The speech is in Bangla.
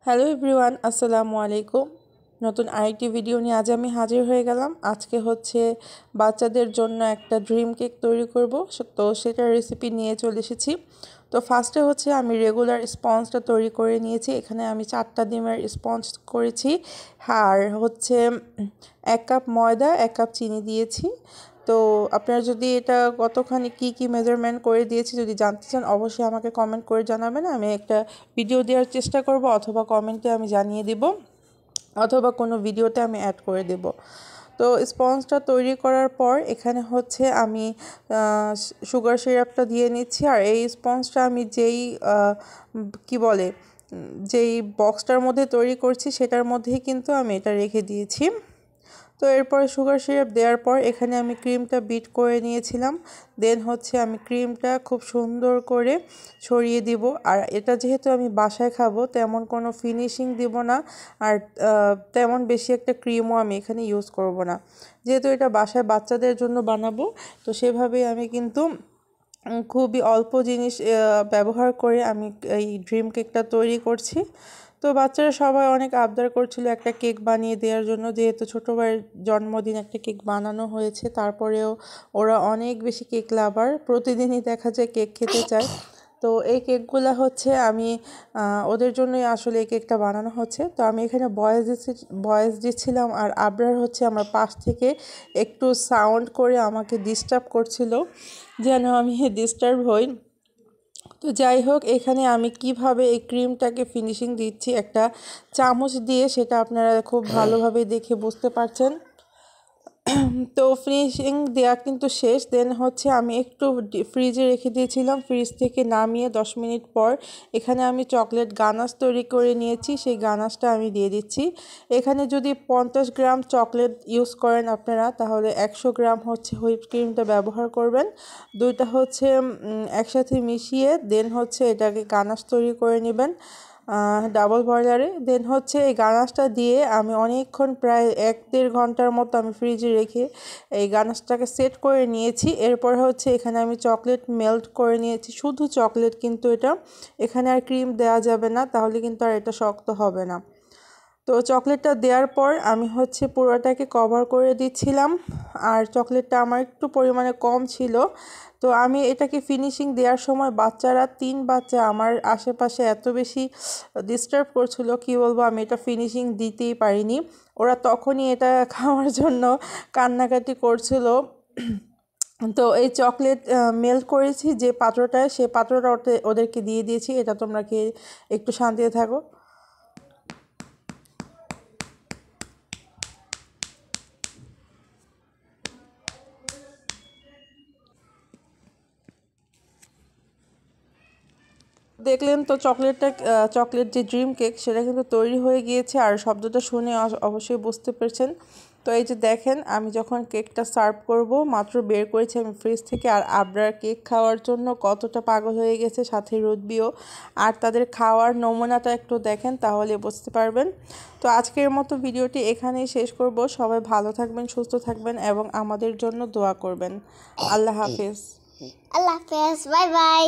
হ্যালো এভরিওয়ান, আসসালামু আলাইকুম। নতুন আরেকটি ভিডিও নিয়ে আজ আমি হাজির হয়ে গেলাম। আজকে হচ্ছে বাচ্চাদের জন্য একটা ড্রিম কেক তৈরি করব, তো সেটার রেসিপি নিয়ে চলে এসেছি। তো ফার্স্টে হচ্ছে আমি রেগুলার স্পঞ্জটা তৈরি করে নিয়েছি। এখানে আমি 4টা ডিমের স্পঞ্জ করেছি, আর হচ্ছে 1 কাপ ময়দা, 1 কাপ চিনি দিয়েছি। তো আপনারা যদি এটা কতখানি কি মেজারমেন্ট করে দিয়েছি যদি জানতে চান, অবশ্যই আমাকে কমেন্ট করে জানাবেন। আমি একটা ভিডিও দেওয়ার চেষ্টা করব, অথবা কমেন্টে আমি জানিয়ে দেব, অথবা কোনো ভিডিওতে আমি অ্যাড করে দেব। তো স্পঞ্জটা তৈরি করার পর এখানে হচ্ছে আমি সুগার সিরাপটা দিয়ে নিচ্ছি। আর এই স্পঞ্জটা আমি কি বলে যেই বক্সটার মধ্যে তৈরি করছি সেটার মধ্যেই কিন্তু আমি এটা রেখে দিয়েছি। তো এরপরে সুগার সিরাপ দেওয়ার পর এখানে আমি ক্রিমটা বিট করে নিয়েছিলাম। দেন হচ্ছে আমি ক্রিমটা খুব সুন্দর করে ছড়িয়ে দিব। আর এটা যেহেতু আমি বাসায় খাবো, তেমন কোনো ফিনিশিং দিব না, আর তেমন বেশি একটা ক্রিমও আমি এখানে ইউজ করব না। যেহেতু এটা বাসায় বাচ্চাদের জন্য বানাবো, তো সেভাবেই আমি কিন্তু খুবই অল্প জিনিস ব্যবহার করে আমি এই ড্রিম কেকটা তৈরি করছি। তো বাচ্চারা সবাই অনেক আবদার করছিল একটা কেক বানিয়ে দেওয়ার জন্য, যেহেতু ছোটো ভাইয়ের জন্মদিন একটা কেক বানানো হয়েছে। তারপরেও ওরা অনেক বেশি কেক লাভার, প্রতিদিনই দেখা যায় কেক খেতে চায়। তো এই কেকগুলো হচ্ছে আমি ওদের জন্যই আসলে এই কেকটা বানানো হচ্ছে। তো আমি এখানে ভয়েস দিচ্ছিলাম, আর আবরার হচ্ছে আমার পাশ থেকে একটু সাউন্ড করে আমাকে ডিস্টার্ব করছিল, যেন আমি ডিস্টার্ব হই। তো যাই হোক, এখানে আমি কিভাবে এই ক্রিমটাকে ফিনিশিং দিচ্ছি একটা চামচ দিয়ে, সেটা আপনারা খুব ভালোভাবে দেখে বুঝতে পারছেন। তো ফিনিশিং দেওয়া কিন্তু শেষ। দেন হচ্ছে আমি একটু ফ্রিজে রেখে দিয়েছিলাম। ফ্রিজ থেকে নামিয়ে 10 মিনিট পর এখানে আমি চকলেট গানাশ তৈরি করে নিয়েছি, সেই গানাশটা আমি দিয়ে দিচ্ছি। এখানে যদি 50 গ্রাম চকলেট ইউজ করেন আপনারা, তাহলে 100 গ্রাম হচ্ছে হুইপ ক্রিমটা ব্যবহার করবেন। দুইটা হচ্ছে একসাথে মিশিয়ে দেন হচ্ছে এটাকে গানাশ তৈরি করে নেবেন ডাবল বয়লারে। দেন হচ্ছে এই গানাশটা দিয়ে আমি অনেকক্ষণ, প্রায় 1-1.5 ঘন্টার মতো আমি ফ্রিজে রেখে এই গানাশটাকে সেট করে নিয়েছি। এরপর হচ্ছে এখানে আমি চকলেট মেল্ট করে নিয়েছি, শুধু চকলেট, কিন্তু এখানে আর ক্রিম দেওয়া যাবে না, তাহলে কিন্তু আর এটা শক্ত হবে না। তো চকলেটটা দেওয়ার পর আমি হচ্ছে পুরোটাকে কভার করে দিচ্ছিলাম। আর চকলেটটা আমার একটু পরিমাণে কম ছিল। তো আমি এটাকে ফিনিশিং দেওয়ার সময় বাচ্চারা 3 বাচ্চা আমার আশেপাশে এত বেশি ডিস্টার্ব করছিল, কি বলবো, আমি এটা ফিনিশিং দিতেই পারিনি। ওরা তখনই এটা খাওয়ার জন্য কান্নাকাটি করছিল। তো এই চকলেট মেল্ট করেছি যে পাত্রটায়, সে পাত্রটা ওদেরকে দিয়ে দিয়েছি, এটা তোমরা খেয়ে একটু শান্তিতে থাকো। দেখলেন তো চকলেট যে ড্রিম কেক সেটা কিন্তু তৈরি হয়ে গিয়েছে। আর শব্দটা শুনে অবশ্যই বুঝতে পেরেছেন। তো এই যে দেখেন, আমি যখন কেকটা সার্ভ করব মাত্র বের করেছি আমি ফ্রিজ থেকে, আর আবরার কেক খাওয়ার জন্য কতটা পাগল হয়ে গেছে, সাথে রুদবিও। আর তাদের খাওয়ার নমুনাটা একটু দেখেন, তাহলে বুঝতে পারবেন। তো আজকের মতো ভিডিওটি এখানেই শেষ করব। সবাই ভালো থাকবেন, সুস্থ থাকবেন এবং আমাদের জন্য দোয়া করবেন। আল্লাহ হাফেজ। আল্লাহ হাফেজ, বাই বাই।